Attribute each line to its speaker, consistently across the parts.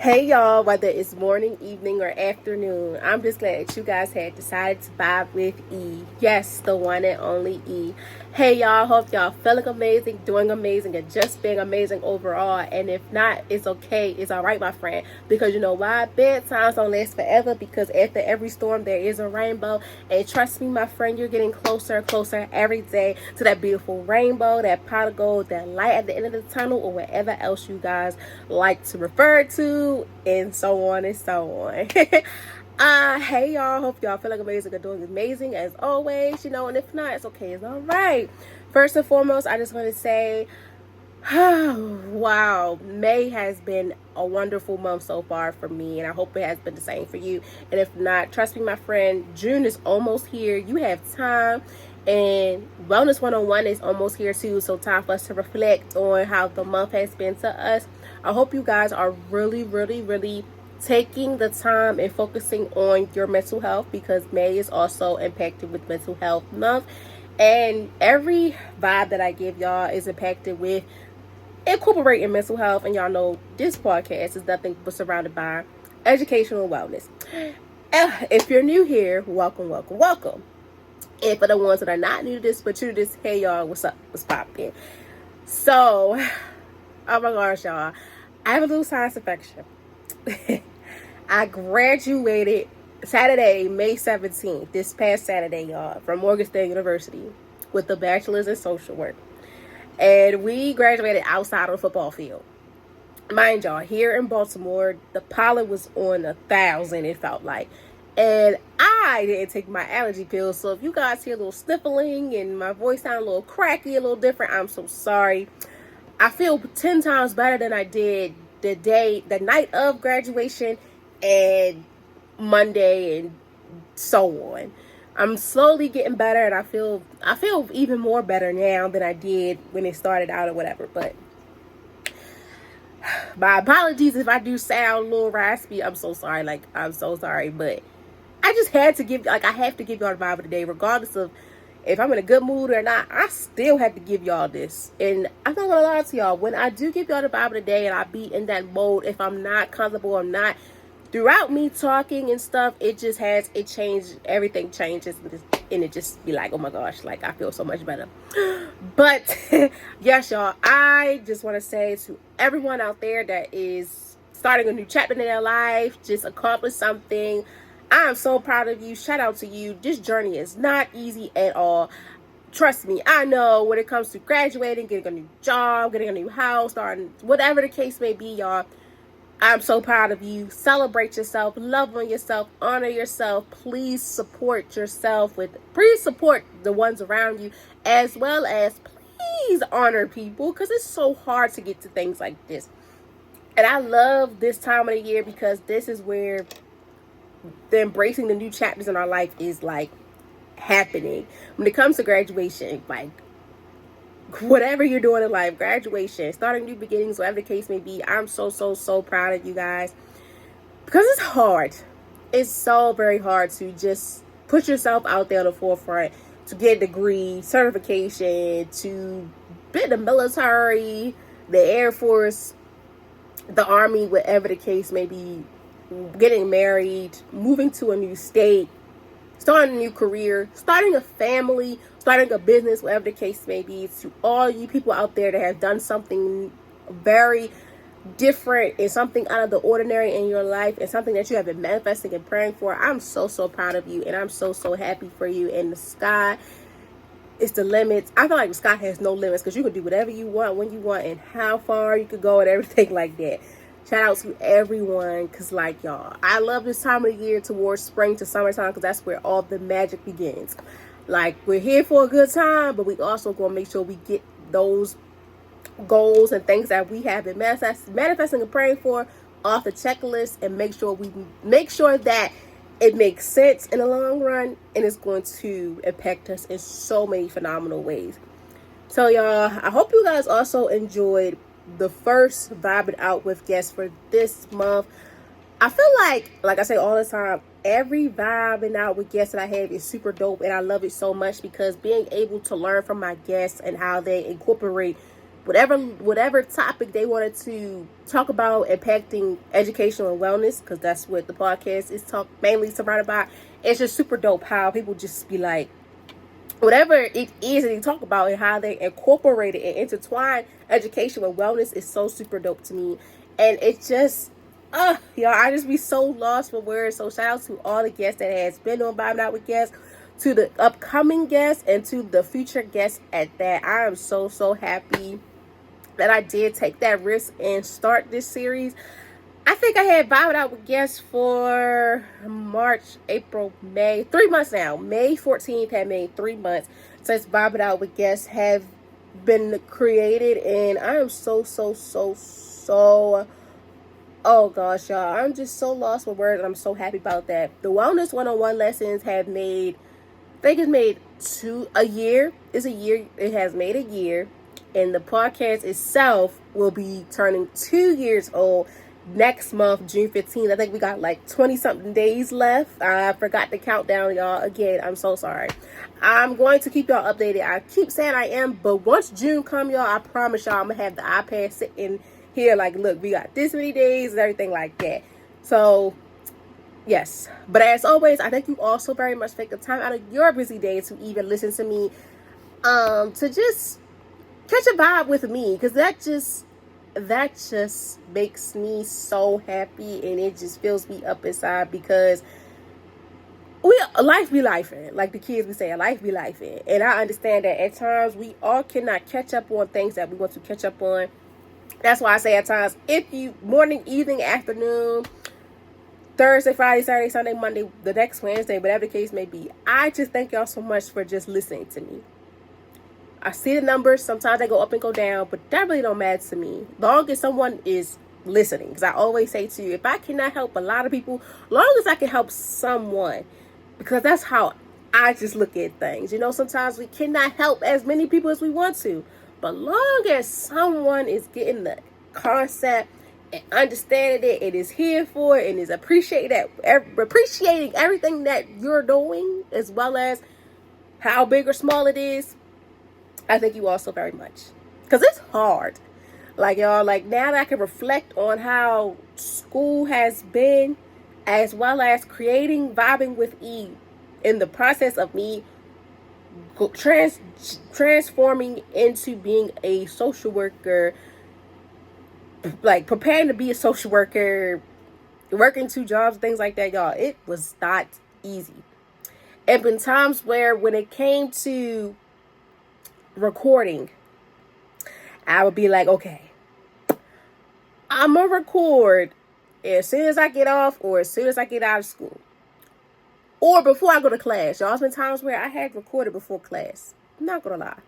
Speaker 1: Hey y'all, whether it's morning, evening, or afternoon, I'm just glad that you guys had decided to vibe with E. Yes, the one and only E. Hey y'all, hope y'all feeling amazing, doing amazing, and just being amazing overall. And if not, it's okay. It's alright, my friend. Because you know why? Bad times don't last forever because after every storm, there is a rainbow. And trust me, my friend, you're getting closer and closer every day to that beautiful rainbow, that pot of gold, that light at the end of the tunnel, or whatever else you guys like to refer to, and so on and so on. Hey y'all, hope y'all feeling amazing or doing amazing as always, and if not, it's okay, it's all right. First and foremost, I just want to say, wow, May has been a wonderful month so far for me, and I hope it has been the same for you. And if not, trust me, my friend, June is almost here. You have time, and Wellness 101 is almost here too, so time for us to reflect on how the month has been to us. I hope you guys are really taking the time and focusing on your mental health, because May is also impacted with mental health month, and every vibe that I give y'all is impacted with incorporating mental health. And y'all know this podcast is nothing but surrounded by educational wellness. If you're new here, welcome. And for the ones that are not new to this but true to this, hey y'all, what's up, what's poppin'? So, oh my gosh, y'all, I have a little sinus infection. I graduated Saturday, May 17th, this past Saturday, y'all, from Morgan State University with a bachelor's in social work. And we graduated outside of the football field. Mind y'all, here in Baltimore, the pollen was on 1,000, it felt like. And I didn't take my allergy pills, so if you guys hear a little sniffling and my voice sound a little cracky, a little different, I'm so sorry. I feel 10 times better than I did the night of graduation and Monday and so on. I'm slowly getting better, and I feel even more better now than I did when it started out or whatever. But my apologies if I do sound a little raspy. I'm so sorry. I'm so sorry, but I just had to give I have to give y'all the vibe of the day, regardless of if I'm in a good mood or not. I still have to give y'all this. And I'm not gonna lie to y'all, when I do give y'all the vibe of the day and I be in that mode, if I'm not comfortable, I'm not, throughout me talking and stuff, everything changes, and it just be like, oh my gosh, I feel so much better. But yes, y'all, I just want to say to everyone out there that is starting a new chapter in their life, just accomplished something, I am so proud of you. Shout out to you. This journey is not easy at all. Trust me, I know when it comes to graduating, getting a new job, getting a new house, starting whatever the case may be, y'all, I'm so proud of you. Celebrate yourself, love on yourself, honor yourself. Please support please support the ones around you, as well as please honor people, because it's so hard to get to things like this. And I love this time of the year because this is where the embracing the new chapters in our life is happening. When it comes to graduation, whatever you're doing in life, graduation, starting new beginnings, whatever the case may be, I'm so proud of you guys, because it's hard. It's so very hard to just put yourself out there on the forefront, to get a degree, certification, to be in the military, the Air Force, the Army, whatever the case may be, getting married, moving to a new state, starting a new career, starting a family, starting a business, whatever the case may be. To all you people out there that have done something very different and something out of the ordinary in your life, and something that you have been manifesting and praying for, I'm so proud of you, and I'm so happy for you. And the sky is the limits. I feel like the sky has no limits, because you can do whatever you want, when you want, and how far you could go, and everything like that. Shout out to everyone, because y'all, I love this time of the year towards spring to summertime, because that's where all the magic begins. We're here for a good time, but we also going to make sure we get those goals and things that we have been manifesting and praying for off the checklist, and make sure that it makes sense in the long run, and it's going to impact us in so many phenomenal ways. So y'all, I hope you guys also enjoyed the first Vibing Out with guests for this month. I feel like I say all the time, every Vibing Out with guests that I have is super dope, and I love it so much, because being able to learn from my guests and how they incorporate whatever topic they wanted to talk about impacting education and wellness, because that's what the podcast is mainly surrounded about. It's just super dope how people just be like, whatever it is that they talk about and how they incorporate it and intertwine education with wellness is so super dope to me. And it just, y'all, I just be so lost for words. So shout out to all the guests that has been on Vibing Out with Guests, to the upcoming guests, and to the future guests at that. I am so, so happy that I did take that risk and start this series. I think I had Vibing Out with Guests for March, April, May, 3 months now. May 14th had made 3 months since Vibing Out with Guests have been created. And I am so, oh gosh, y'all. I'm just so lost for words, and I'm so happy about that. The Wellness 101 lessons have made, I think it's made a year. It's a year. It has made a year. And the podcast itself will be turning 2 years old next month, June 15th. I think we got like 20 something days left. I forgot to count down, y'all. Again, I'm so sorry. I'm going to keep y'all updated. I keep saying I am, but once June come, y'all, I promise y'all I'm gonna have the iPad sitting here like, look, we got this many days and everything like that. So yes, but as always, I thank you all so very much for taking the time out of your busy day to even listen to me, to just catch a vibe with me, because that just makes me so happy, and it just fills me up inside, because life be lifing, like the kids be saying, life be lifing. And I understand that at times we all cannot catch up on things that we want to catch up on. That's why I say at times, if you morning, evening, afternoon, Thursday, Friday, Saturday, Sunday, Monday, the next Wednesday, whatever the case may be, I just thank y'all so much for just listening to me. I see the numbers. Sometimes they go up and go down, but that really don't matter to me. Long as someone is listening. Because I always say to you, if I cannot help a lot of people, long as I can help someone, because that's how I just look at things. You know, sometimes we cannot help as many people as we want to, but long as someone is getting the concept and understanding it and is here for it and is appreciating everything that you're doing, as well as how big or small it is, I thank you all so very much. Because it's hard. Like, y'all, like, now that I can reflect on how school has been, as well as creating Vibing with E, in the process of me transforming into being a social worker, like preparing to be a social worker, working 2 jobs, things like that, y'all, it was not easy. And been times where when it came to recording, I would be like, okay, I'm gonna record as soon as I get off, or as soon as I get out of school, or before I go to class. Y'all, it's been times where I had recorded before class. I'm not gonna lie.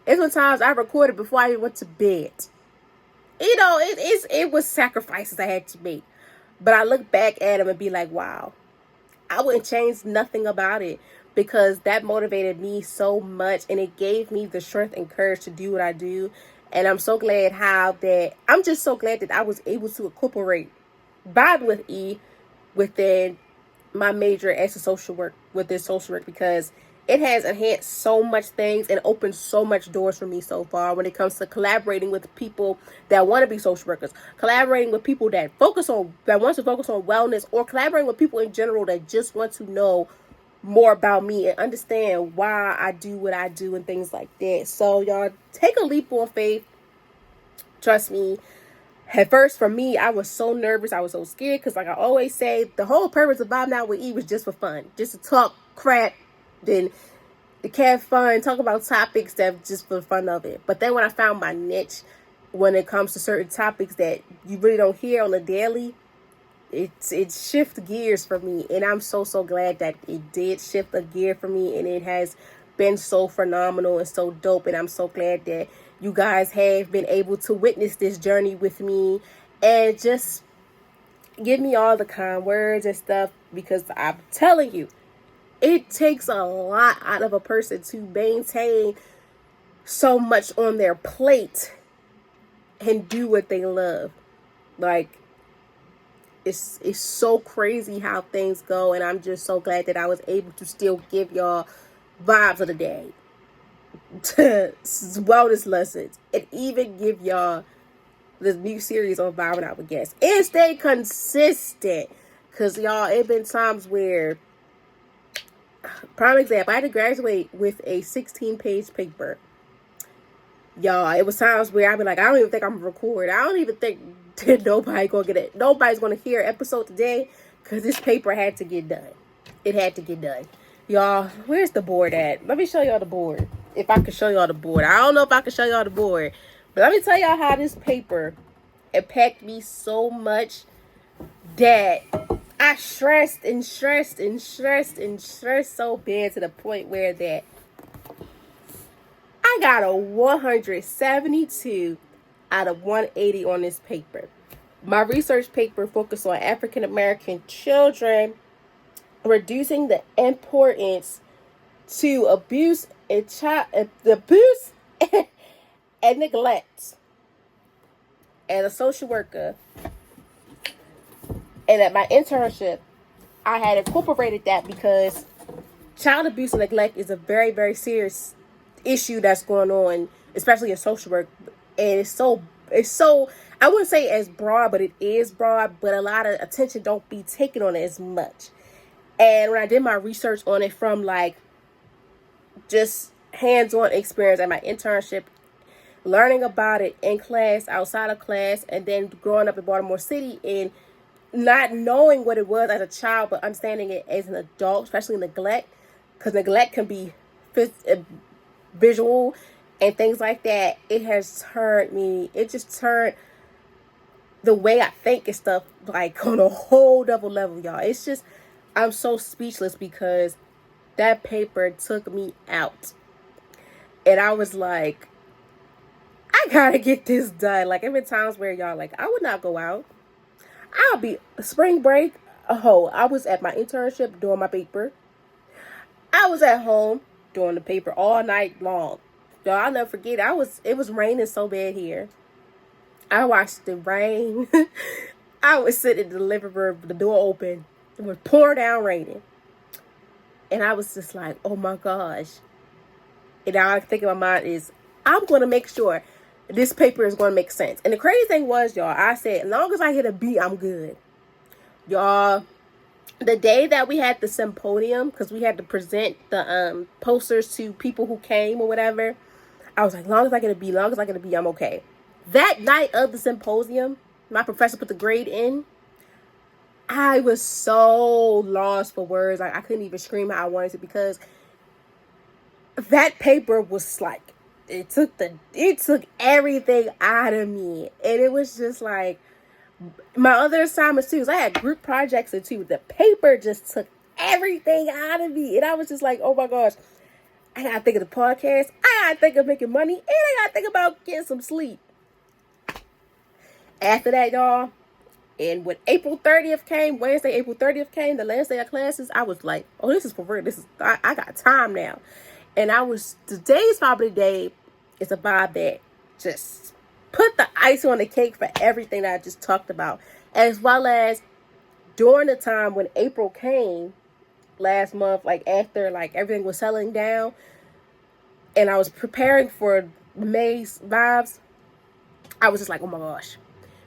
Speaker 1: It's been times I recorded before I even went to bed. You know, it was sacrifices I had to make. But I look back at them and be like, wow, I wouldn't change nothing about it, because that motivated me so much, and it gave me the strength and courage to do what I do. And I'm so glad I'm just so glad that I was able to incorporate Vibing with E within my major as a social work, because it has enhanced so much things and opened so much doors for me so far when it comes to collaborating with people that want to be social workers, collaborating with people that want to focus on wellness, or collaborating with people in general that just want to know more about me and understand why I do what I do and things like that. So y'all, take a leap of faith. Trust me. At first, for me, I was so nervous. I was so scared, because like I always say, the whole purpose of Vibing Out with E was just for fun, just to talk crap, then have fun, talk about topics that just for the fun of it. But then when I found my niche, when it comes to certain topics that you really don't hear on the daily, it shifted gears for me, and I'm so glad that it did shift a gear for me, and it has been so phenomenal and so dope. And I'm so glad that you guys have been able to witness this journey with me and just give me all the kind words and stuff, because I'm telling you, it takes a lot out of a person to maintain so much on their plate and do what they love. Like, it's so crazy how things go, and I'm just so glad that I was able to still give y'all vibes of the day. wellness lessons, and even give y'all this new series on vibing out with guests, and stay consistent. Cause y'all, it been times where, prime example, I had to graduate with a 16-page paper. Y'all, it was times where I'd be like, I don't even think I'm gonna record. I don't even think nobody's gonna hear an episode today, because this paper had to get done. It had to get done. Y'all, where's the board at? Let me show y'all the board. If I can show y'all the board. I don't know if I can show y'all the board. But let me tell y'all how this paper impacted me so much that I stressed so bad to the point where that I got a 172 out of 180 on this paper. My research paper focused on African American children, reducing the importance to abuse and and neglect. As a social worker, and at my internship, I had incorporated that because child abuse and neglect is a very, very serious issue that's going on, especially in social work. And it's so, I wouldn't say as broad, but it is broad, but a lot of attention don't be taken on it as much. And when I did my research on it from like just hands-on experience at my internship, learning about it in class, outside of class, and then growing up in Baltimore City and not knowing what it was as a child, but understanding it as an adult, especially neglect, because neglect can be visual and things like that. It just turned the way I think and stuff like on a whole double level, y'all. It's just, I'm so speechless because that paper took me out. And I was like, I gotta get this done. Like, there been times where y'all, like, I would not go out. I'll be spring break. Oh, I was at my internship doing my paper. I was at home doing the paper all night long. Y'all, I'll never forget. It was raining so bad here. I watched the rain. I was sitting in the living room, the door open. It was pouring down raining. And I was just like, oh my gosh. And all I think in my mind is, I'm going to make sure this paper is going to make sense. And the crazy thing was, y'all, I said, as long as I hit a B, I'm good. Y'all, the day that we had the symposium, because we had to present the posters to people who came or whatever, I was like, as long as I get a B, I'm okay. That night of the symposium, my professor put the grade in. I was so lost for words. Like, I couldn't even scream how I wanted to, because that paper was like, it took everything out of me. And it was just like, my other assignments too, I had group projects and too. The paper just took everything out of me. And I was just like, oh my gosh, I gotta think of the podcast. I gotta think of making money. And I gotta think about getting some sleep. After that, y'all, and when April 30th came, Wednesday, April 30th came, the last day of classes, I was like, oh, this is for real. I got time now. And today's probably the day is a vibe that just put the icing on the cake for everything that I just talked about. As well as during the time when April came last month, like after like everything was settling down and I was preparing for May's vibes, I was just like, oh my gosh.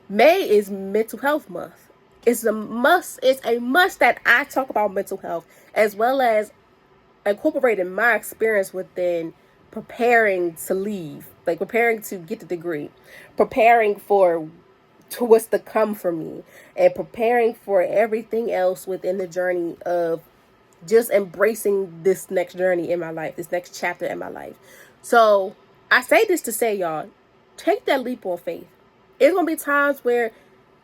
Speaker 1: May is mental health month. It's a must that I talk about mental health, as well as incorporating my experience within preparing to leave, like preparing to get the degree, preparing for what's to come for me, and preparing for everything else within the journey of just embracing this next journey in my life, this next chapter in my life. So I say this to say, y'all, take that leap of faith. It's going to be times where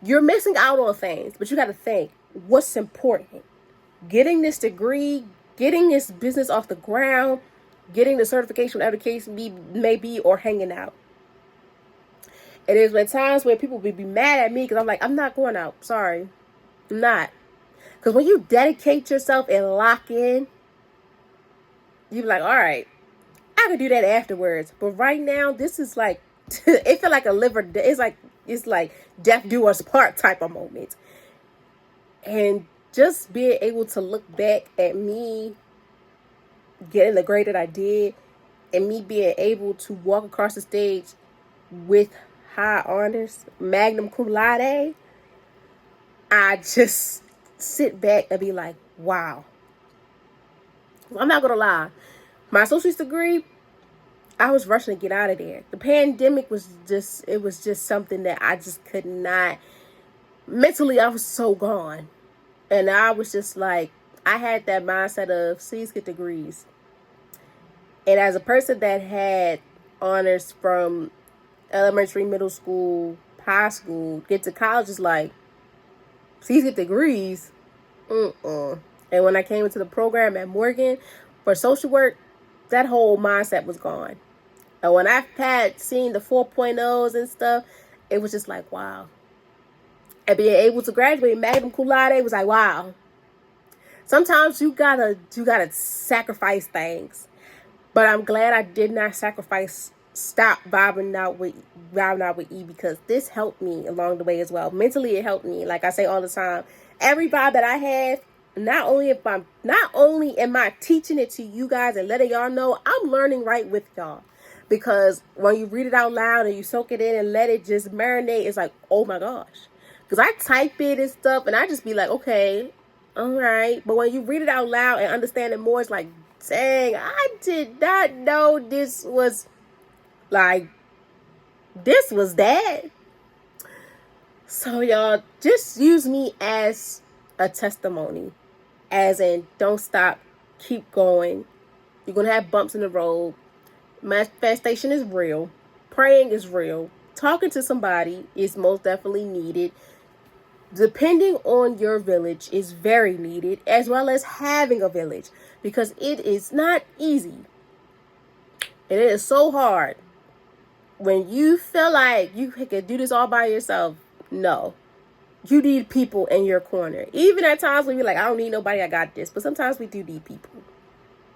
Speaker 1: you're missing out on things, but you got to think, what's important? Getting this degree, getting this business off the ground, getting the certification, whatever the case may be, or hanging out. And there's been times where people will be mad at me because I'm like, I'm not going out. Sorry. I'm not. Because when you dedicate yourself and lock in, you be like, all right, I can do that afterwards. But right now, this is like, it feel like it's like death do us part type of moment. And just being able to look back at me getting the grade that I did, and me being able to walk across the stage with high honors, magna cum laude, I just sit back and be like, wow. I'm not gonna lie, my associate's degree, I was rushing to get out of there. The pandemic was just something that I just could not, mentally I was so gone. And I was just like, I had that mindset of, please get degrees. And as a person that had honors from elementary, middle school, high school, get to college is like, please get degrees. And when I came into the program at Morgan for social work, that whole mindset was gone. And when I had seen the 4.0s and stuff, it was just like, wow. And being able to graduate magna cum laude was like, wow. Sometimes you gotta sacrifice things. But I'm glad I did not stop vibing out with E, because this helped me along the way as well. Mentally, it helped me. Like I say all the time, every vibe that I have, not only am I teaching it to you guys and letting y'all know, I'm learning right with y'all. Because when you read it out loud and you soak it in and let it just marinate, it's like, oh my gosh. Because I type it and stuff and I just be like, okay, all right. But when you read it out loud and understand it more, it's like, dang, I did not know this was that. So y'all, just use me as a testimony. As in, don't stop, keep going. You're going to have bumps in the road. Manifestation is real. Praying is real. Talking to somebody is most definitely needed. Depending on your village is very needed, as well as having a village, because it is not easy. And it is so hard when you feel like you can do this all by yourself. No, you need people in your corner. Even at times when you're like, I don't need nobody, I got this. But sometimes we do need people.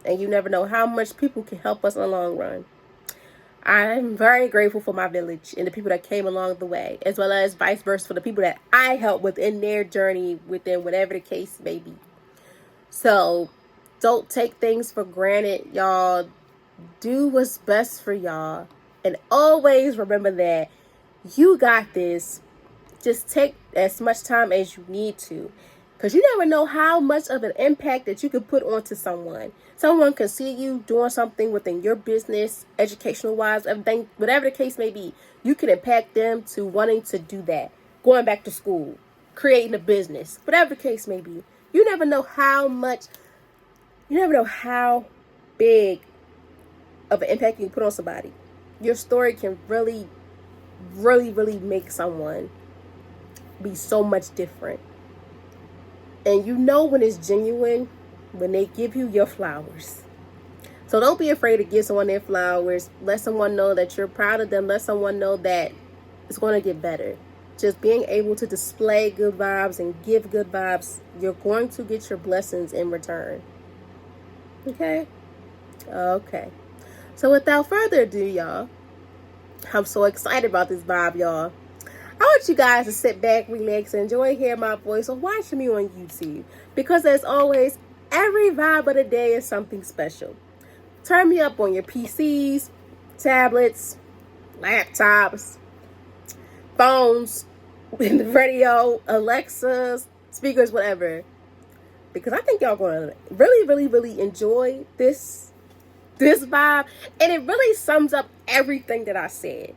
Speaker 1: And you never know how much people can help us in the long run. I'm very grateful for my village and the people that came along the way, as well as vice versa for the people that I helped within their journey, within whatever the case may be. So don't take things for granted, y'all. Do what's best for y'all. And always remember that you got this. Just take as much time as you need to. Because you never know how much of an impact that you can put onto someone. Someone can see you doing something within your business, educational wise, everything, whatever the case may be. You can impact them to wanting to do that. Going back to school, creating a business, whatever the case may be. You never know how big of an impact you can put on somebody. Your story can really, really, really make someone be so much different. And you know when it's genuine when they give you your flowers. So don't be afraid to give someone their flowers. Let someone know that you're proud of them. Let someone know that it's going to get better. Just being able to display good vibes and give good vibes, you're going to get your blessings in return. Okay? Okay. So without further ado, y'all, I'm so excited about this vibe, y'all. I want you guys to sit back, relax, and enjoy hearing my voice or watch me on YouTube. Because as always, every vibe of the day is something special. Turn me up on your PCs, tablets, laptops, phones, radio, Alexas, speakers, whatever. Because I think y'all going to really, really, really enjoy this vibe. And it really sums up everything that I said.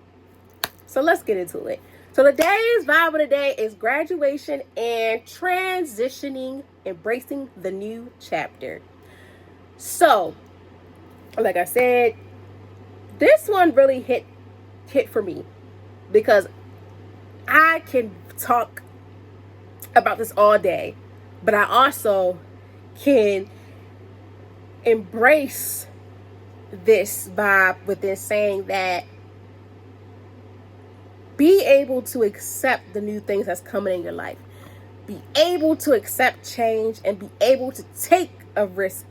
Speaker 1: So let's get into it. So today's vibe of the day is graduation and transitioning, embracing the new chapter. So, like I said, this one really hit for me because I can talk about this all day, but I also can embrace this vibe within saying that be able to accept the new things that's coming in your life. Be able to accept change and be able to take a risk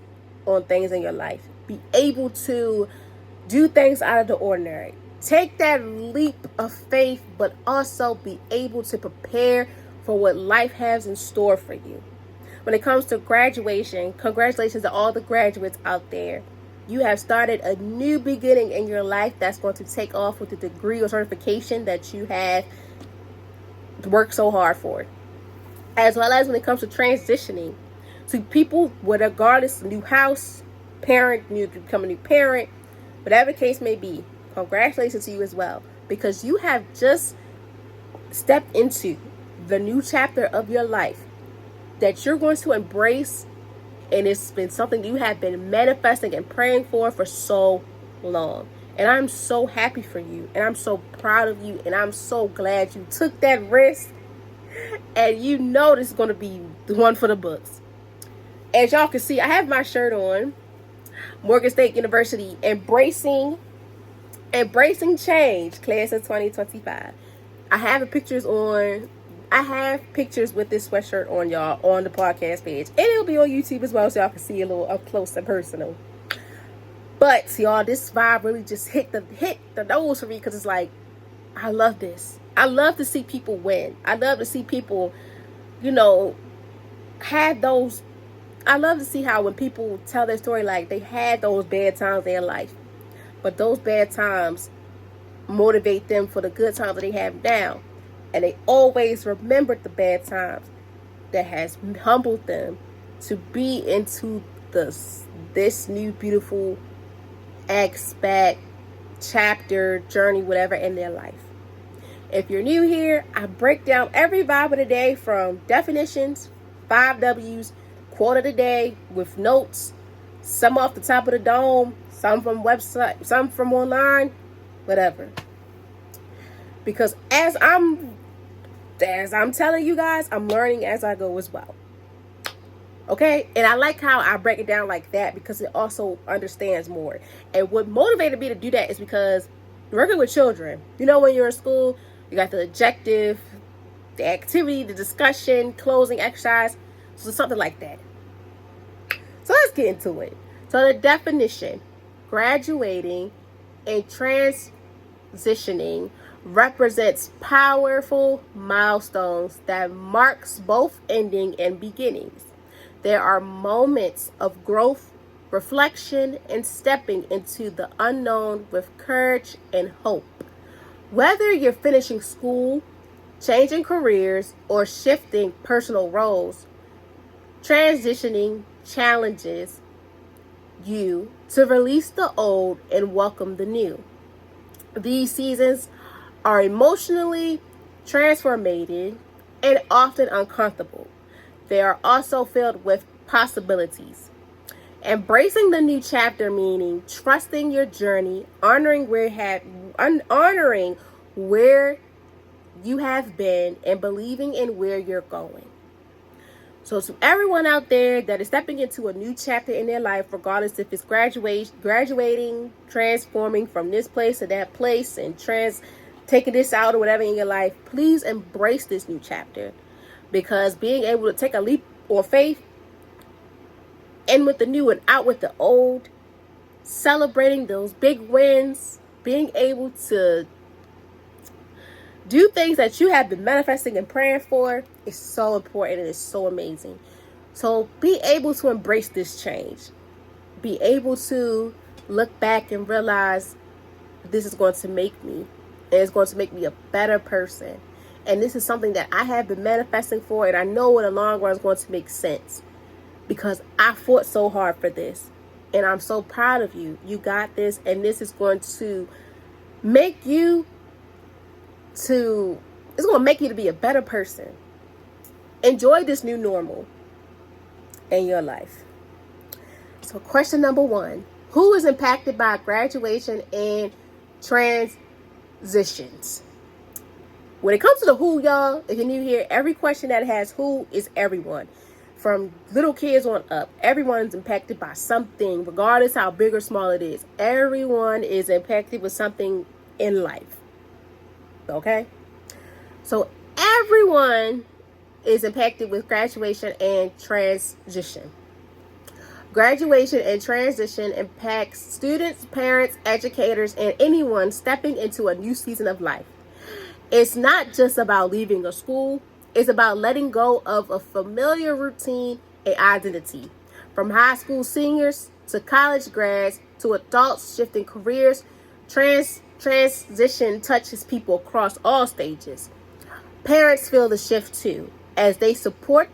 Speaker 1: on things in your life. Be able to do things out of the ordinary. Take that leap of faith, but also be able to prepare for what life has in store for you. When it comes to graduation, congratulations to all the graduates out there. You have started a new beginning in your life that's going to take off with the degree or certification that you have worked so hard for. As well as when it comes to transitioning to people, regardless, new house, parent, new to become a new parent, whatever the case may be, congratulations to you as well. Because you have just stepped into the new chapter of your life that you're going to embrace, and it's been something you have been manifesting and praying for so long. And I'm so happy for you, and I'm so proud of you, and I'm so glad you took that risk, and you know this is going to be the one for the books. As y'all can see, I have my shirt on, Morgan State University, embracing change, class of 2025. I have pictures with this sweatshirt on, y'all, on the podcast page. And it'll be on YouTube as well, so y'all can see a little up close and personal. But, y'all, this vibe really just hit the nose for me, because it's like, I love this. I love to see people win. I love to see people, have those. I love to see how when people tell their story, like, they had those bad times in their life, but those bad times motivate them for the good times that they have now. And they always remembered the bad times that has humbled them to be into this new beautiful aspect, chapter, journey, whatever in their life. If you're new here, I break down every vibe of the day, from definitions, 5 W's, quote of the day with notes, some off the top of the dome, some from website, some from online, whatever. Because as I'm telling you guys, I'm learning as I go as well. Okay? And I like how I break it down like that, because it also understands more. And what motivated me to do that is because working with children, when you're in school, you got the objective, the activity, the discussion, closing exercise, so something like that. So let's get into it. So the definition: graduating and transitioning represents powerful milestones that marks both ending and beginnings. There are moments of growth, reflection, and stepping into the unknown with courage and hope. Whether you're finishing school, changing careers, or shifting personal roles, transitioning challenges you to release the old and welcome the new. These seasons are emotionally transformative and often uncomfortable. They are also filled with possibilities. Embracing the new chapter, meaning trusting your journey, honoring where you have been, and believing in where you're going. So to everyone out there that is stepping into a new chapter in their life, regardless if it's graduating, transforming from this place to that place, and taking this out or whatever in your life, please embrace this new chapter. Because being able to take a leap of faith, in with the new and out with the old, celebrating those big wins, being able to do things that you have been manifesting and praying for is so important, and it's so amazing. So be able to embrace this change. Be able to look back and realize this is going to make me, and it's going to make me a better person. And this is something that I have been manifesting for, and I know in the long run it's going to make sense, because I fought so hard for this. And I'm so proud of you. You got this, and this is going to make you to be a better person. Enjoy this new normal in your life. So question number 1, who is impacted by graduation and transitions? When it comes to the who, y'all, if you're new here, every question that has who is everyone. From little kids on up, everyone's impacted by something, regardless how big or small it is. Everyone is impacted with something in life. Okay? So everyone is impacted with graduation and transition. Graduation and transition impacts students, parents, educators, and anyone stepping into a new season of life. It's not just about leaving a school. It's about letting go of a familiar routine and identity. From high school seniors to college grads, To adults shifting careers, transition touches people across all stages. Parents feel the shift too, as they support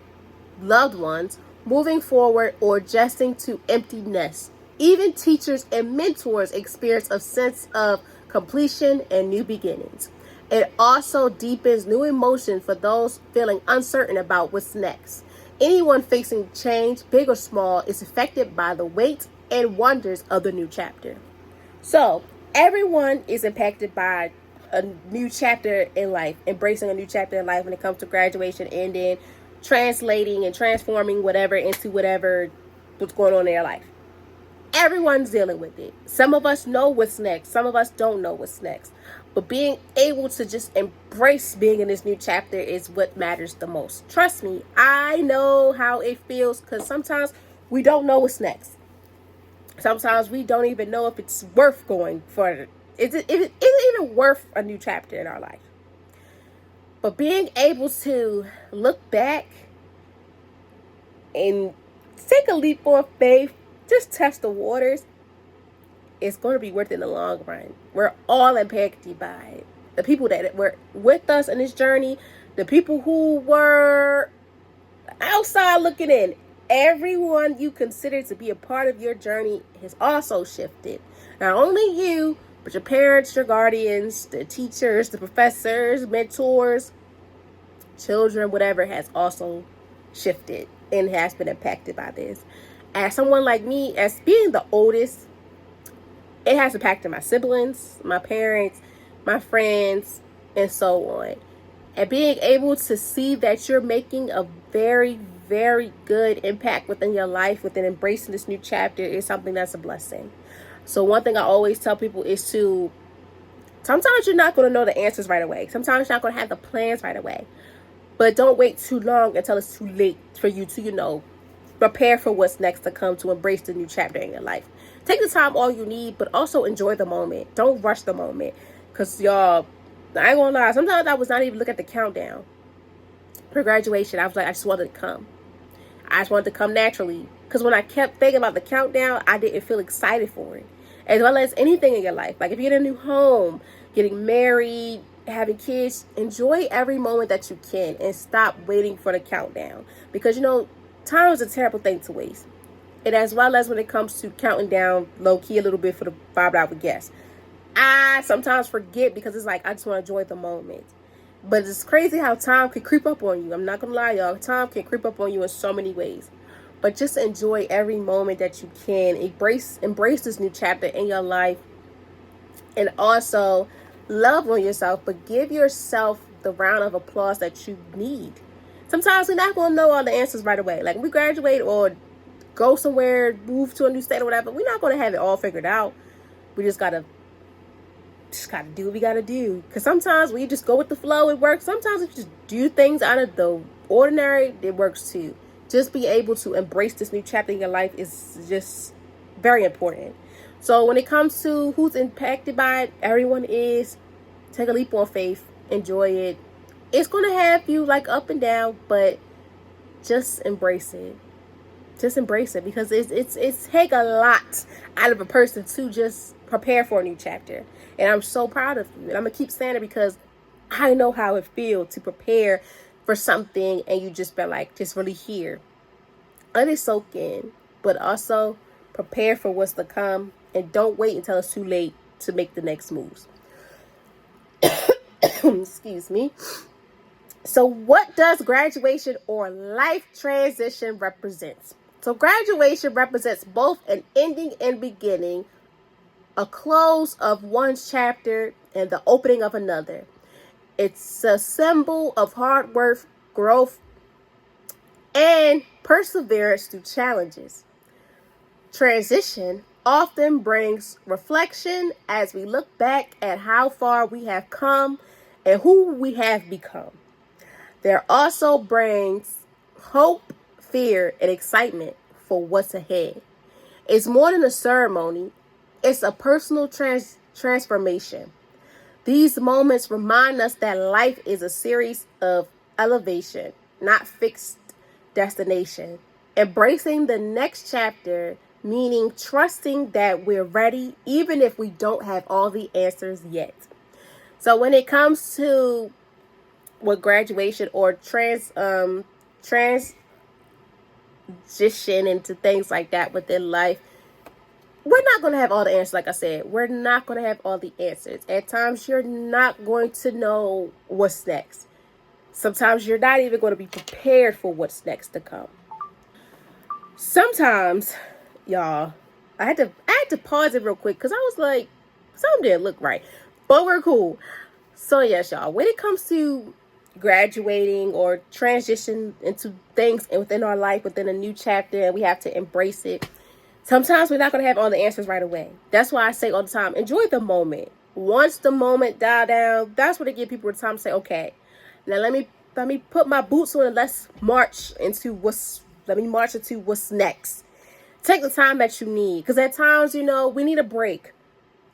Speaker 1: loved ones moving forward or adjusting to empty nests. Even teachers and mentors experience a sense of completion and new beginnings. It also deepens new emotion for those feeling uncertain about what's next. Anyone facing change, big or small, is affected by the weight and wonders of the new chapter. So, everyone is impacted by a new chapter in life, embracing a new chapter in life when it comes to graduation, and then translating and transforming whatever into whatever what's going on in their life. Everyone's dealing with it. Some of us know what's next. Some of us don't know what's next. But being able to just embrace being in this new chapter is what matters the most. Trust me, I know how it feels, because sometimes we don't know what's next. Sometimes we don't even know if it's worth going further. Is it even worth a new chapter in our life? But being able to look back and take a leap of faith, just test the waters, it's going to be worth it in the long run. We're all impacted by it. The people that were with us in this journey, the people who were outside looking in, everyone you consider to be a part of your journey has also shifted. Not only you, but your parents, your guardians, the teachers, the professors, mentors, children, whatever, has also shifted and has been impacted by this. As someone like me, as being the oldest, it has impacted my siblings, my parents, my friends, and so on. And being able to see that you're making a very, very good impact within your life, within embracing this new chapter, is something that's a blessing. So one thing I always tell people is to, sometimes you're not going to know the answers right away. Sometimes you're not going to have the plans right away. But don't wait too long until it's too late for you to, prepare for what's next to come, to embrace the new chapter in your life. Take the time all you need, but also enjoy the moment. Don't rush the moment. Because y'all, I ain't gonna lie, sometimes I was not even looking at the countdown for graduation. I was like, I just wanted to come. I just wanted to come naturally. Because when I kept thinking about the countdown, I didn't feel excited for it. As well as anything in your life. Like if you get a new home, getting married, having kids, enjoy every moment that you can and stop waiting for the countdown. Because, time is a terrible thing to waste. And as well as when it comes to counting down low-key a little bit for the $5 guest. I sometimes forget because it's like, I just want to enjoy the moment. But it's crazy how time can creep up on you. I'm not going to lie, y'all. Time can creep up on you in so many ways. But just enjoy every moment that you can. Embrace this new chapter in your life. And also love on yourself, but give yourself the round of applause that you need. Sometimes we're not going to know all the answers right away. Like when we graduate or go somewhere, move to a new state or whatever, we're not going to have it all figured out. We just gotta do what we gotta do. Because sometimes we just go with the flow, it works. Sometimes if you just do things out of the ordinary, it works too. Just be able to embrace this new chapter in your life is just very important. So when it comes to who's impacted by it, everyone is. Take a leap on faith. Enjoy it. It's going to have you like up and down, but just embrace it. Just embrace it, because it's take a lot out of a person to just prepare for a new chapter. And I'm so proud of you. And I'm going to keep saying it because I know how it feels to prepare for something and you just been like, just really here. Let it soak in, but also prepare for what's to come, and don't wait until it's too late to make the next moves. Excuse me. So what does graduation or life transition represent? So graduation represents both an ending and beginning, a close of one chapter and the opening of another. It's a symbol of hard work, growth, and perseverance through challenges. Transition often brings reflection as we look back at how far we have come and who we have become. There also brings hope, fear, and excitement for what's ahead. It's more than a ceremony. It's a personal transformation. These moments remind us that life is a series of elevation, not fixed destination. Embracing the next chapter meaning trusting that we're ready even if we don't have all the answers yet. So when it comes to what graduation or transition into things like that within life, we're not going to have all the answers. Like I said, we're not going to have all the answers. At times, you're not going to know what's next. Sometimes you're not even going to be prepared for what's next to come. Sometimes, y'all, I had to pause it real quick because I was like, something didn't look right. But we're cool. So yes, y'all, when it comes to graduating or transition into things within our life, within a new chapter, and we have to embrace it. Sometimes we're not going to have all the answers right away. That's why I say all the time, enjoy the moment. Once the moment die down, that's when it give people the time to say, okay, now let me put my boots on and let's march into what's next. Take the time that you need. Because at times, we need a break.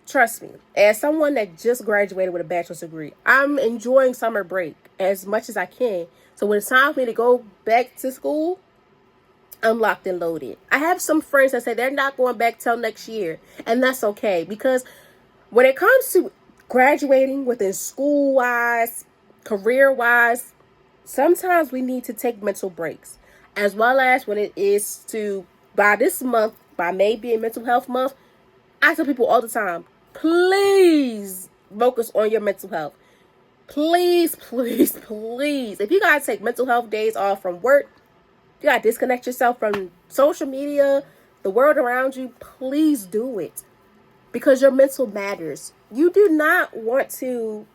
Speaker 1: Trust me, as someone that just graduated with a bachelor's degree, I'm enjoying summer break as much as I can. So when it's time for me to go back to school, I'm locked and loaded. I have some friends that say they're not going back till next year, and that's okay, because when it comes to graduating within school-wise, career-wise, sometimes we need to take mental breaks, as well as when it is by this month, by May being Mental Health Month, I tell people all the time, please focus on your mental health. Please, please, please. If you gotta take mental health days off from work, you gotta disconnect yourself from social media, the world around you, please do it. Because your mental matters. You do not want to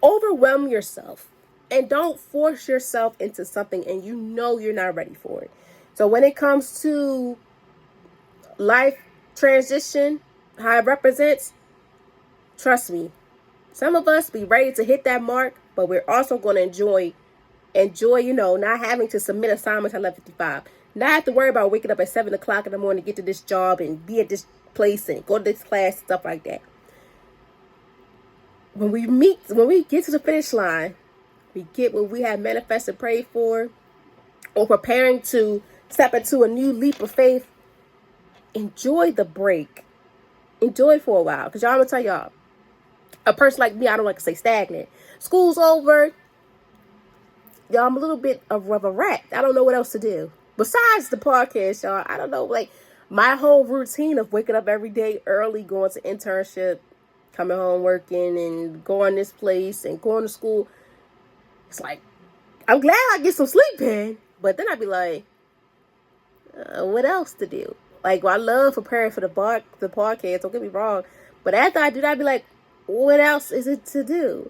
Speaker 1: overwhelm yourself. And don't force yourself into something and you know you're not ready for it. So when it comes to life transition, how it represents, trust me, some of us be ready to hit that mark, but we're also going to enjoy, not having to submit assignments at 11:55. Not have to worry about waking up at 7 o'clock in the morning to get to this job and be at this place and go to this class, stuff like that. When we get to the finish line, we get what we have manifested, prayed for, or preparing to step into a new leap of faith. Enjoy the break. Enjoy it for a while. Because y'all, I'm going to tell y'all, a person like me, I don't like to say stagnant. School's over. Y'all, I'm a little bit of a rat. I don't know what else to do. Besides the podcast, y'all, I don't know, like, my whole routine of waking up every day early, going to internship, coming home working, and going this place, and going to school. It's like, I'm glad I get some sleep in. But then I'd be like, what else to do? Like, I love preparing for the podcast, don't get me wrong. But after I do that, I'd be like, what else is it to do?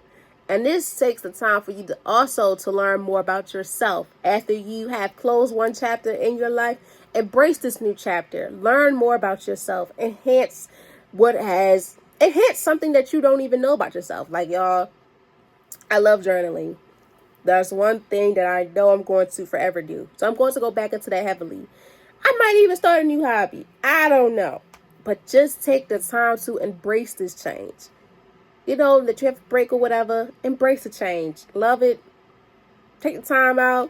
Speaker 1: And this takes the time for you to also to learn more about yourself. After you have closed one chapter in your life, embrace this new chapter. Learn more about yourself. Enhance something that you don't even know about yourself. Like, y'all, I love journaling. That's one thing that I know I'm going to forever do. So I'm going to go back into that heavily. I might even start a new hobby. I don't know. But just take the time to embrace this change. That you have a break or whatever. Embrace the change. Love it. Take the time out.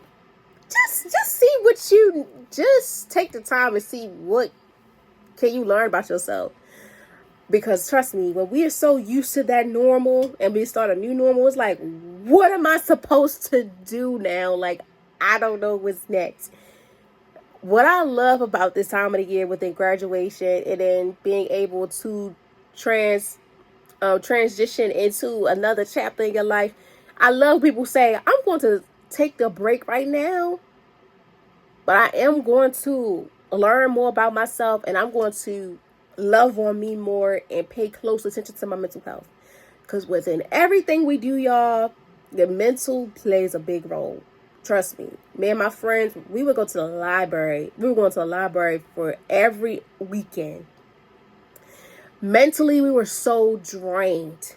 Speaker 1: Just take the time and see what can you learn about yourself. Because trust me, when we are so used to that normal and we start a new normal, it's like, what am I supposed to do now? Like, I don't know what's next. What I love about this time of the year within graduation and then being able to transition into another chapter in your life, I love people say, I'm going to take a break right now, but I am going to learn more about myself and I'm going to love on me more and pay close attention to my mental health. Because within everything we do, y'all, the mental plays a big role. Trust me. Me and my friends, we would go to the library. We were going to the library for every weekend. Mentally, we were so drained.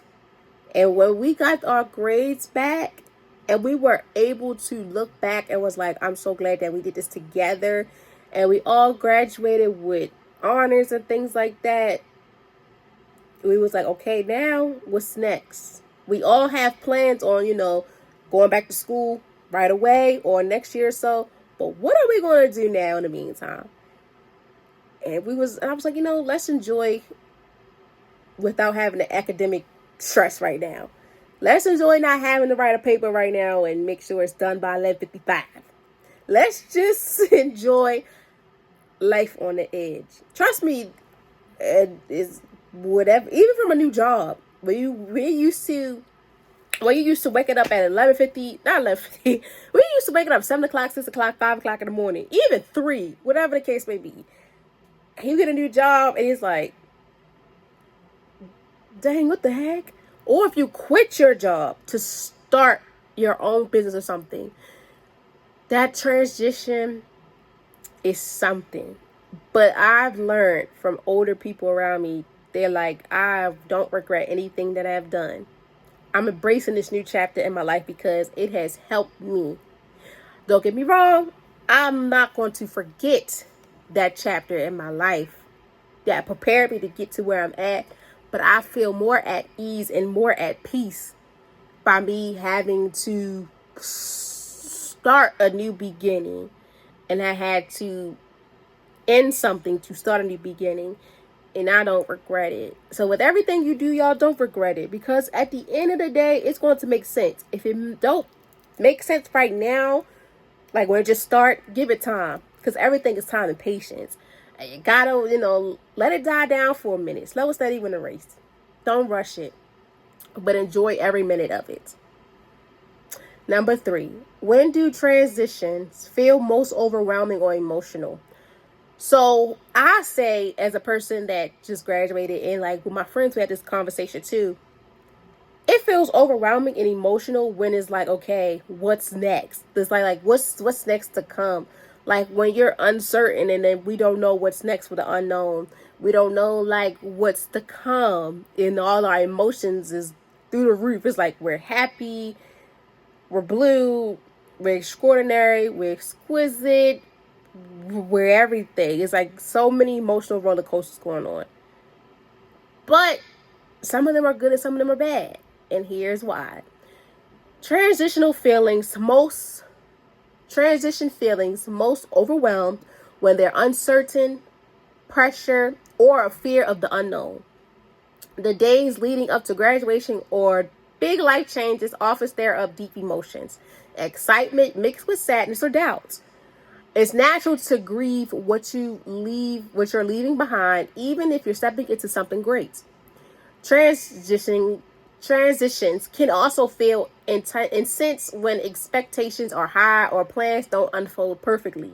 Speaker 1: And when we got our grades back and we were able to look back and was like, I'm so glad that we did this together. And we all graduated with honors and things like that. We was like, okay, now what's next? We all have plans on, going back to school right away or next year or so. But what are we going to do now in the meantime? And I was like, let's enjoy without having the academic stress right now. Let's enjoy not having to write a paper right now and make sure it's done by 11:55. Let's just enjoy life on the edge. Trust me, it is whatever. Even from a new job, we used to waking up at 11:50, not 11:50. We used to waking up 7 o'clock, 6 o'clock, 5 o'clock in the morning, even 3, whatever the case may be. And you get a new job, and it's like, dang, what the heck? Or if you quit your job to start your own business or something, that transition is something. But I've learned from older people around me, they're like, I don't regret anything that I've done. I'm embracing this new chapter in my life because it has helped me. Don't get me wrong, I'm not going to forget that chapter in my life that prepared me to get to where I'm at. But I feel more at ease and more at peace by me having to start a new beginning. And I had to end something to start a new beginning. And I don't regret it. So with everything you do, y'all, don't regret it. Because at the end of the day, it's going to make sense. If it don't make sense right now, like when it just start, give it time. Because everything is time and patience. You gotta, let it die down for a minute. Slow and steady win the race. Don't rush it, but enjoy every minute of it. Number 3, when do transitions feel most overwhelming or emotional? So I say, as a person that just graduated, and like with my friends, we had this conversation too. It feels overwhelming and emotional when it's like, okay, what's next? It's like what's next to come? Like when you're uncertain and then we don't know what's next for the unknown. We don't know like what's to come, and all our emotions is through the roof. It's like we're happy, we're blue, we're extraordinary, we're exquisite, we're everything. It's like so many emotional roller coasters going on. But some of them are good and some of them are bad. And here's why. Transition feelings most overwhelmed when they're uncertain, pressure, or a fear of the unknown. The days leading up to graduation or big life changes often stir up deep emotions, excitement mixed with sadness or doubt. It's natural to grieve what you're leaving behind, even if you're stepping into something great. Transitions can also feel intense when expectations are high or plans don't unfold perfectly.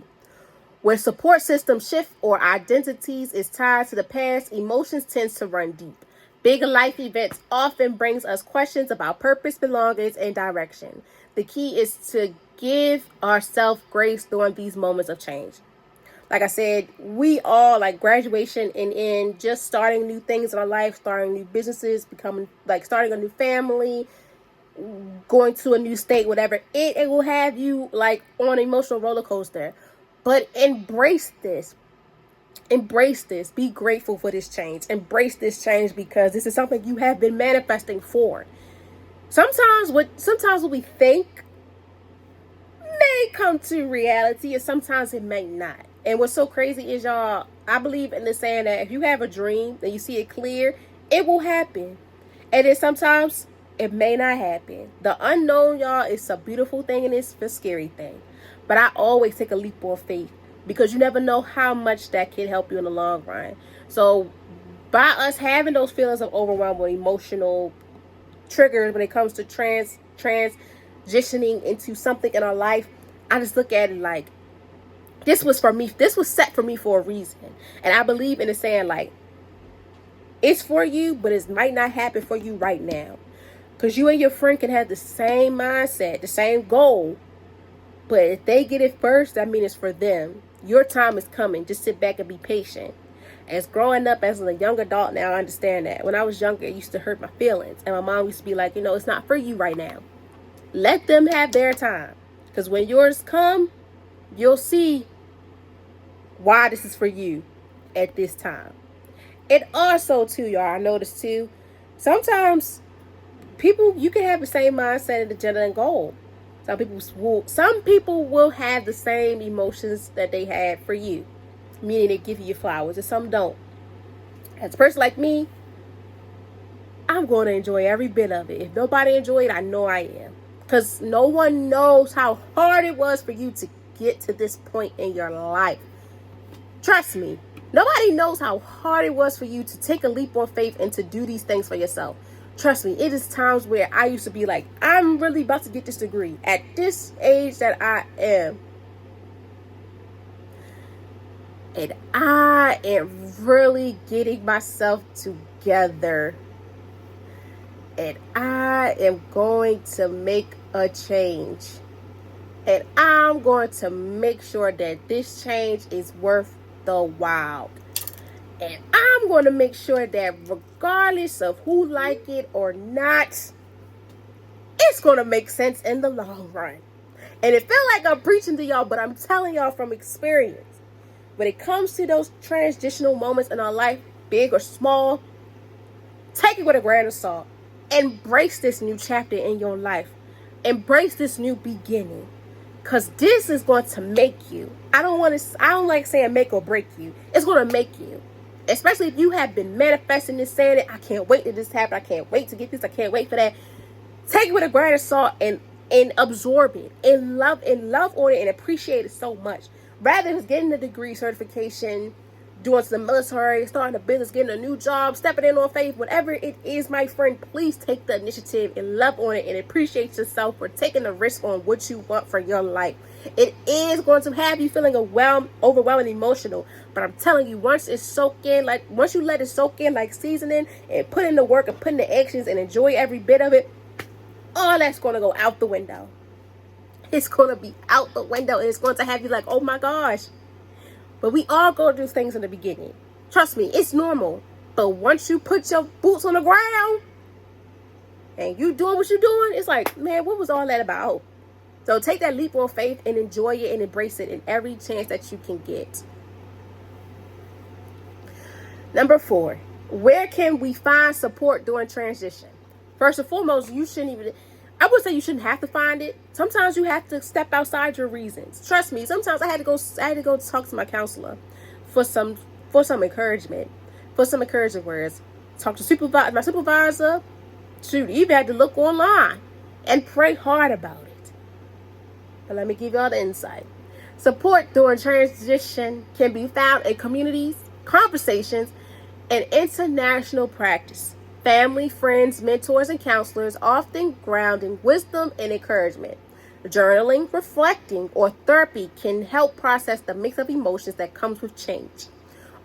Speaker 1: When support systems shift or identities is tied to the past, emotions tend to run deep. Big life events often brings us questions about purpose, belongings, and direction. The key is to give ourselves grace during these moments of change. Like I said, we all like graduation and in just starting new things in our life, starting new businesses, starting a new family, going to a new state, whatever. It will have you like on an emotional roller coaster. But embrace this. Embrace this. Be grateful for this change. Embrace this change because this is something you have been manifesting for. Sometimes what we think may come to reality, and sometimes it may not. And what's so crazy is, y'all, I believe in the saying that if you have a dream and you see it clear, it will happen. And then sometimes it may not happen. The unknown, y'all, is a beautiful thing and it's a scary thing. But I always take a leap of faith because you never know how much that can help you in the long run. So by us having those feelings of overwhelm or emotional triggers when it comes to transitioning into something in our life, I just look at it like, this was for me. This was set for me for a reason. And I believe in the saying like, it's for you, but it might not happen for you right now. Because you and your friend can have the same mindset, the same goal. But if they get it first, that means it's for them. Your time is coming. Just sit back and be patient. As growing up as a young adult now, I understand that. When I was younger, it used to hurt my feelings. And my mom used to be like, it's not for you right now. Let them have their time. Because when yours come, you'll see why this is for you at this time. And also, too, y'all, I noticed, too, sometimes people, you can have the same mindset and agenda and goal. Some people will have the same emotions that they had for you. meaning they give you flowers, and some don't. As a person like me, I'm going to enjoy every bit of it. If nobody enjoyed it, I know I am. Because no one knows how hard it was for you to get to this point in your life. Trust me. Nobody knows how hard it was for you to take a leap of faith and to do these things for yourself. Trust me, it is times where I used to be like, I'm really about to get this degree at this age that I am. And I am really getting myself together. And I am going to make a change. And I'm going to make sure that this change is worth the while. And I'm going to make sure that regardless of who like it or not, it's going to make sense in the long run. And it feels like I'm preaching to y'all, but I'm telling y'all from experience. When it comes to those transitional moments in our life, big or small, take it with a grain of salt. Embrace this new chapter in your life. Embrace this new beginning. Because this is going to make you. I don't like saying make or break you. It's going to make you. Especially if you have been manifesting this, saying it, I can't wait till this happen. I can't wait to get this. I can't wait for that. Take it with a grain of salt and absorb it. And love on it and appreciate it so much. Rather than getting a degree, certification, doing some military, starting a business, getting a new job, stepping in on faith, whatever it is, my friend, please take the initiative and love on it and appreciate yourself for taking the risk on what you want for your life. It is going to have you feeling overwhelming, emotional, but I'm telling you, once it's soaked in, once you let it soak in like seasoning and put in the work and put in the actions and enjoy every bit of it, all that's going to go out the window. It's going to be out the window, and it's going to have you like, oh my gosh. But we all go through things in the beginning. Trust me, it's normal. But once you put your boots on the ground and you doing what you're doing, it's like, man, what was all that about? So take that leap of faith and enjoy it and embrace it in every chance that you can get. Number 4, where can we find support during transition? First and foremost, I would say you shouldn't have to find it. Sometimes you have to step outside your reasons. Trust me. Sometimes I had to go talk to my counselor for some encouragement, for some encouraging words. Talk to my supervisor. Shoot, even had to look online and pray hard about it. But let me give y'all the insight. Support during transition can be found in communities, conversations, and international practice. Family, friends, mentors, and counselors often ground in wisdom and encouragement. Journaling, reflecting, or therapy can help process the mix of emotions that comes with change.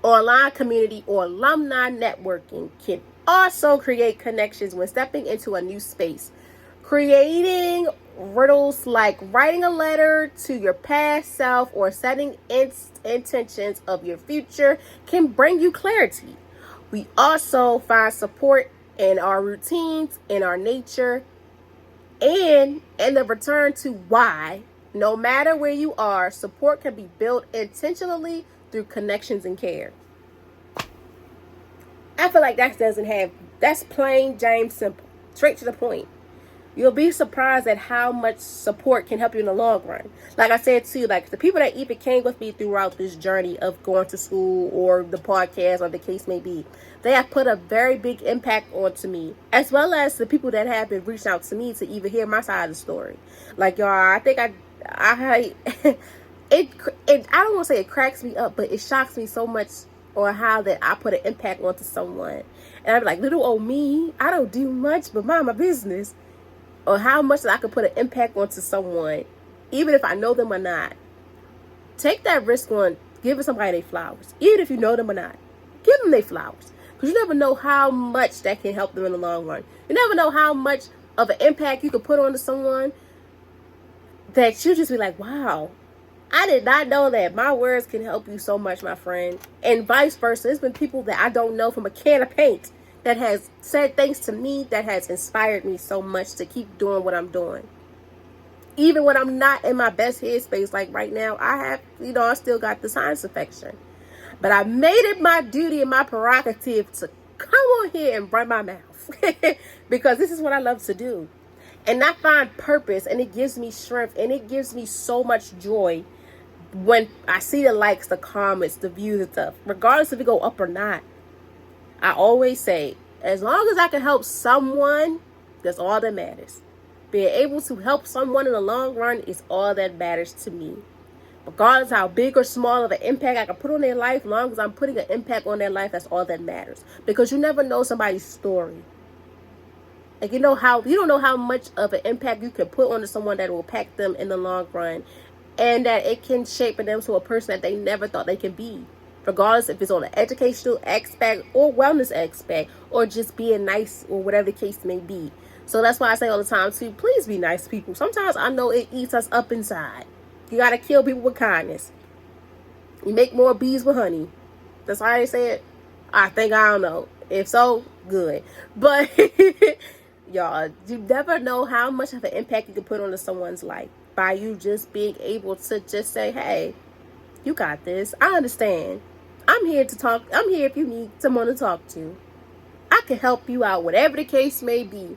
Speaker 1: Online community or alumni networking can also create connections when stepping into a new space. Creating riddles like writing a letter to your past self or setting intentions of your future can bring you clarity. We also find support in our routines, in our nature, and in the return to why. No matter where you are, support can be built intentionally through connections and care. I feel like that's plain Jane simple, straight to the point. You'll be surprised at how much support can help you in the long run. Like I said too, like the people that even came with me throughout this journey of going to school or the podcast or the case may be, they have put a very big impact onto me, as well as the people that have been reaching out to me to even hear my side of the story. Like y'all, I think I don't want to say it cracks me up, but it shocks me so much on how that I put an impact onto someone. And I'm like, little old me, I don't do much but mind my business. Or how much that I could put an impact onto someone, even if I know them or not. Take that risk on giving somebody their flowers, even if you know them or not. Give them their flowers, because you never know how much that can help them in the long run. You never know how much of an impact you could put onto someone that you just be like, wow, I did not know that my words can help you so much, my friend. And vice versa. There's been people that I don't know from a can of paint that has said things to me that has inspired me so much to keep doing what I'm doing. Even when I'm not in my best headspace, like right now, I still got the sinus infection. But I made it my duty and my prerogative to come on here and run my mouth. Because this is what I love to do. And I find purpose, and it gives me strength, and it gives me so much joy when I see the likes, the comments, the views and stuff, regardless if it go up or not, I always say, as long as I can help someone, that's all that matters. Being able to help someone in the long run is all that matters to me. Regardless how big or small of an impact I can put on their life, as long as I'm putting an impact on their life, that's all that matters. Because you never know somebody's story. Like you don't know how much of an impact you can put onto someone that will impact them in the long run, and that it can shape them to a person that they never thought they could be. Regardless if it's on an educational aspect or wellness aspect or just being nice or whatever the case may be. So that's why I say all the time too, please be nice to people. Sometimes I know it eats us up inside. You gotta kill people with kindness. You make more bees with honey. That's how I say it. I don't know. If so, good. But y'all, you never know how much of an impact you can put on someone's life by you just being able to just say, hey, you got this. I understand. I'm here to talk. I'm here if you need someone to talk to. I can help you out, whatever the case may be.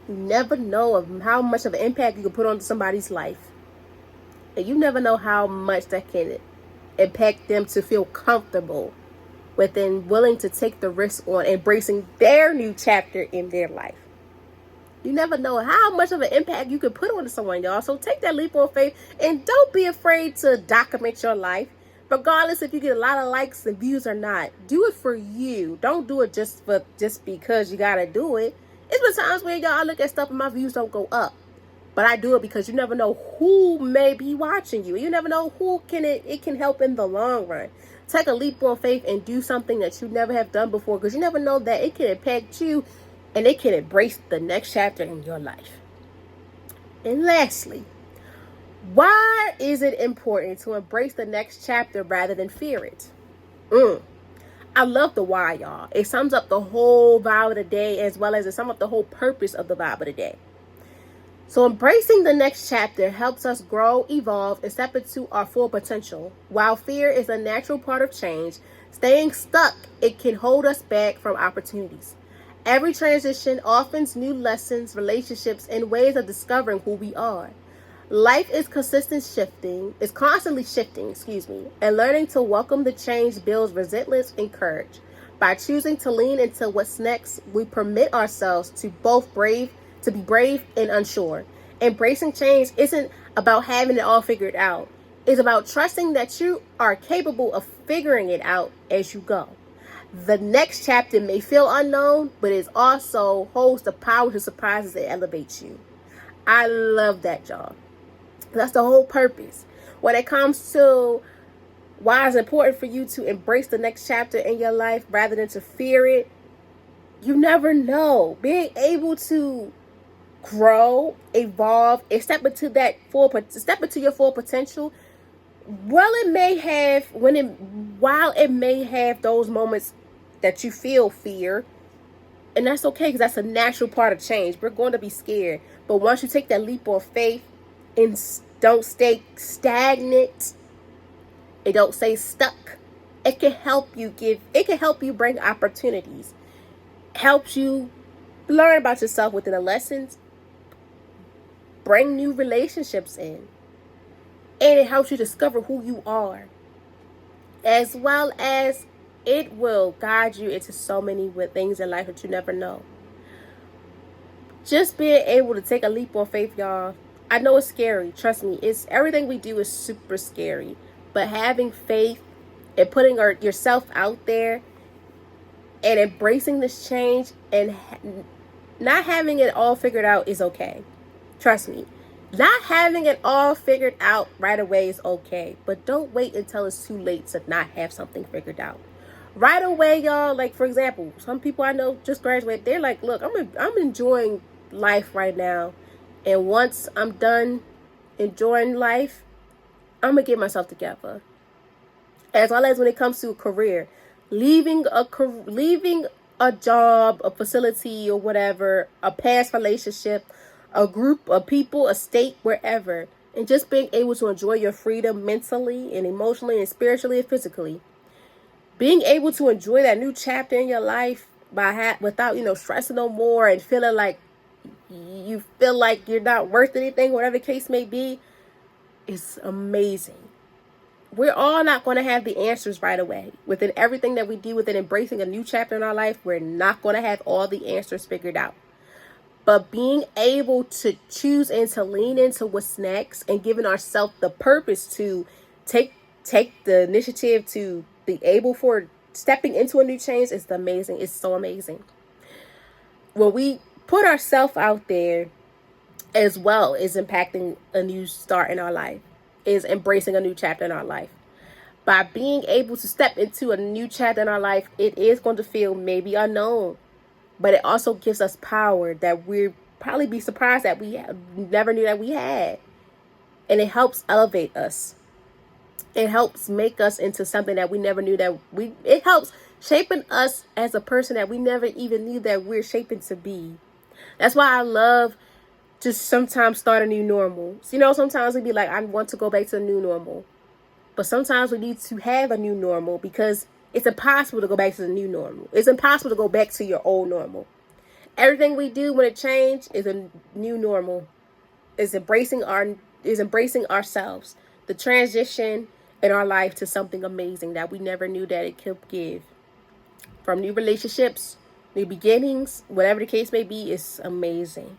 Speaker 1: You never know of how much of an impact you can put on somebody's life. And you never know how much that can impact them to feel comfortable within willing to take the risk on embracing their new chapter in their life. You never know how much of an impact you can put on someone, y'all. So take that leap of faith and don't be afraid to document your life. Regardless if you get a lot of likes and views or not, do it for you. Don't do it just because you gotta do it. It's been times where y'all look at stuff and my views don't go up. But I do it because you never know who may be watching you. You never know who it can help in the long run. Take a leap of faith and do something that you never have done before, because you never know that it can impact you and it can embrace the next chapter in your life. And lastly, why is it important to embrace the next chapter rather than fear it? I love the why, y'all. It sums up the whole vibe of the day, as well as it sums up the whole purpose of the vibe of the day. So embracing the next chapter helps us grow, evolve, and step into our full potential. While fear is a natural part of change, staying stuck, it can hold us back from opportunities. Every transition offers new lessons, relationships, and ways of discovering who we are. Life is constantly shifting, and learning to welcome the change builds resilience and courage. By choosing to lean into what's next, we permit ourselves to be brave and unsure. Embracing change isn't about having it all figured out. It's about trusting that you are capable of figuring it out as you go. The next chapter may feel unknown, but it also holds the power to surprise us and elevate you. I love that, y'all. That's the whole purpose. When it comes to why it's important for you to embrace the next chapter in your life rather than to fear it, you never know. Being able to grow, evolve, and step into your full potential. While it may have those moments that you feel fear, and that's okay, because that's a natural part of change. We're going to be scared, but once you take that leap of faith and don't stay stagnant, and don't stay stuck, it can help you bring opportunities, helps you learn about yourself within the lessons, bring new relationships in, and it helps you discover who you are, as well as it will guide you into so many things in life that you never know. Just being able to take a leap of faith, y'all. I know it's scary. Trust me, everything we do is super scary. But having faith and putting yourself out there and embracing this change and not having it all figured out is okay. Trust me. Not having it all figured out right away is okay. But don't wait until it's too late to not have something figured out. Right away, y'all, like for example, some people I know just graduated, they're like, look, I'm enjoying life right now. And once I'm done enjoying life, I'm going to get myself together. As well as when it comes to a career, leaving a job, a facility or whatever, a past relationship, a group of people, a state, wherever, and just being able to enjoy your freedom mentally and emotionally and spiritually and physically. Being able to enjoy that new chapter in your life without, stressing no more and feeling like you feel like you're not worth anything, whatever the case may be, is amazing. we're all not going to have the answers right away. Within everything that we do, within embracing a new chapter in our life, we're not going to have all the answers figured out. But being able to choose and to lean into what's next and giving ourselves the purpose to take the initiative to be able for stepping into a new change is amazing. It's so amazing. When we put ourselves out there as well is impacting a new start in our life, is embracing a new chapter in our life. By being able to step into a new chapter in our life, it is going to feel maybe unknown, but it also gives us power that we'll probably be surprised that we never knew that we had. And it helps elevate us. It helps make us into something that we never knew that it helps shaping us as a person that we never even knew that we're shaping to be. That's why I love just sometimes start a new normal. So, sometimes we'd be like, I want to go back to the new normal. But sometimes we need to have a new normal because it's impossible to go back to the new normal. It's impossible to go back to your old normal. Everything we do when it changes is a new normal. Is embracing ourselves. The transition in our life to something amazing that we never knew that it could give. From new relationships, new beginnings, whatever the case may be, is amazing.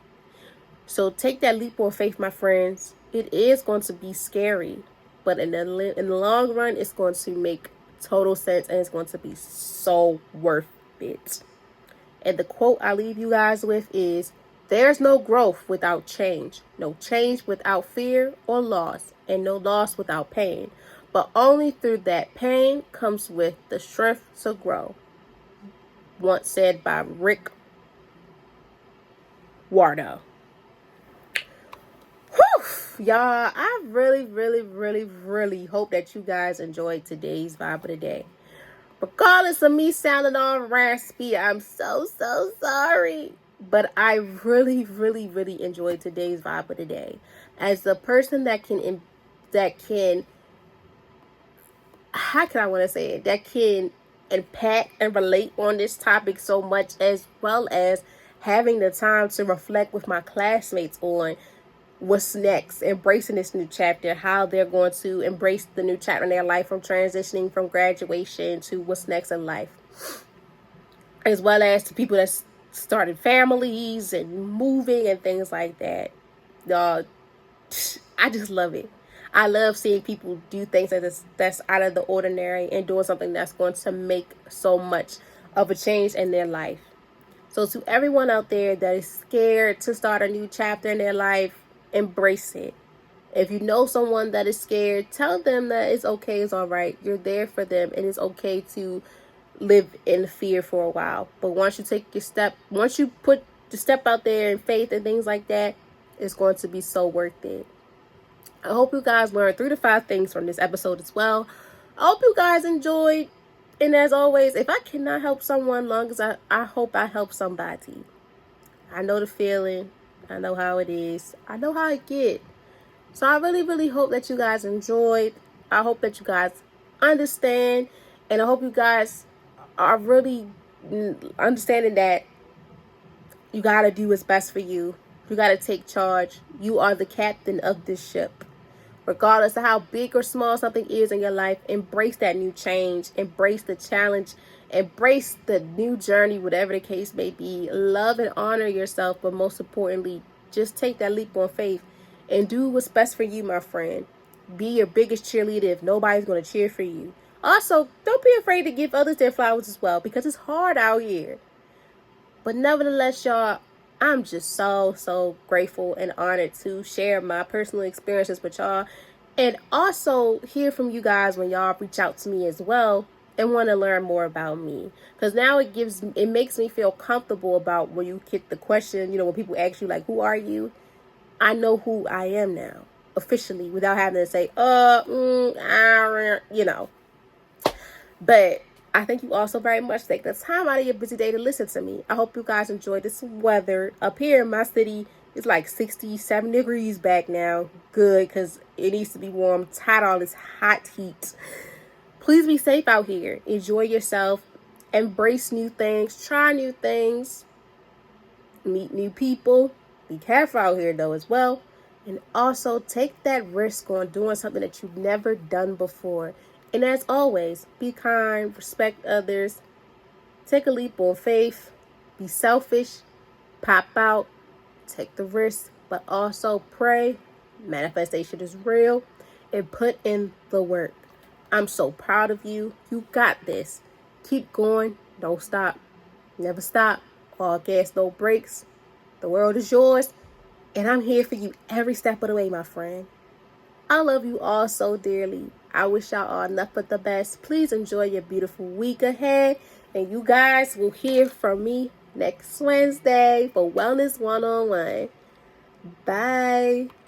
Speaker 1: So take that leap of faith, my friends. It is going to be scary, but in the long run, it's going to make total sense and it's going to be so worth it. And the quote I leave you guys with is, there's no growth without change, no change without fear or loss, and no loss without pain. But only through that pain comes with the strength to grow. Once said by Rick Wardo. Y'all, I really, really, really, really hope that you guys enjoyed today's vibe of the day. Regardless of me sounding all raspy, I'm so sorry. But I really, really, really enjoyed today's vibe of the day. As the person that can, how can I want to say it? That can impact and relate on this topic so much, as well as having the time to reflect with my classmates on what's next, embracing this new chapter, how they're going to embrace the new chapter in their life, from transitioning from graduation to what's next in life, as well as to people that started families and moving and things like that. Y'all, I just love it. I love seeing people do things that's out of the ordinary and doing something that's going to make so much of a change in their life. So to everyone out there that is scared to start a new chapter in their life, embrace it. If you know someone that is scared, tell them that it's okay, it's all right. You're there for them, and it's okay to live in fear for a while. But once you take your step, once you put the step out there in faith and things like that, it's going to be so worth it. I hope you guys learned 3 to 5 things from this episode as well. I hope you guys enjoyed. And as always, if I cannot help someone, long as I hope I help somebody. I know the feeling. I know how it is. I know how it get. So I really, really hope that you guys enjoyed. I hope that you guys understand. And I hope you guys are really understanding that you got to do what's best for you. You got to take charge. You are the captain of this ship. Regardless of how big or small something is in your life, embrace that new change. Embrace the challenge. Embrace the new journey, whatever the case may be. Love and honor yourself, but most importantly, just take that leap on faith and do what's best for you, my friend. Be your biggest cheerleader if nobody's going to cheer for you. Also, don't be afraid to give others their flowers as well, because it's hard out here. But nevertheless, y'all, I'm just so grateful and honored to share my personal experiences with y'all, and also hear from you guys when y'all reach out to me as well and want to learn more about me. Because now it makes me feel comfortable about when you get the question, when people ask you like, who are you? I know who I am now, officially, without having to say, But I thank you all so very much. Take the time out of your busy day to listen to me. I hope you guys enjoyed this weather. Up here in my city, it's like 67 degrees back now. Good, because it needs to be warm. I'm tired of all this hot heat. Please be safe out here. Enjoy yourself. Embrace new things. Try new things. Meet new people. Be careful out here, though, as well. And also take that risk on doing something that you've never done before. And as always, be kind, respect others, take a leap on faith, be selfish, pop out, take the risk, but also pray. Manifestation is real, and put in the work. I'm so proud of you. You got this. Keep going. Don't stop. Never stop. All gas, no brakes. The world is yours, and I'm here for you every step of the way, my friend. I love you all so dearly. I wish y'all all nothing but the best. Please enjoy your beautiful week ahead. And you guys will hear from me next Wednesday for Wellness 101. Bye.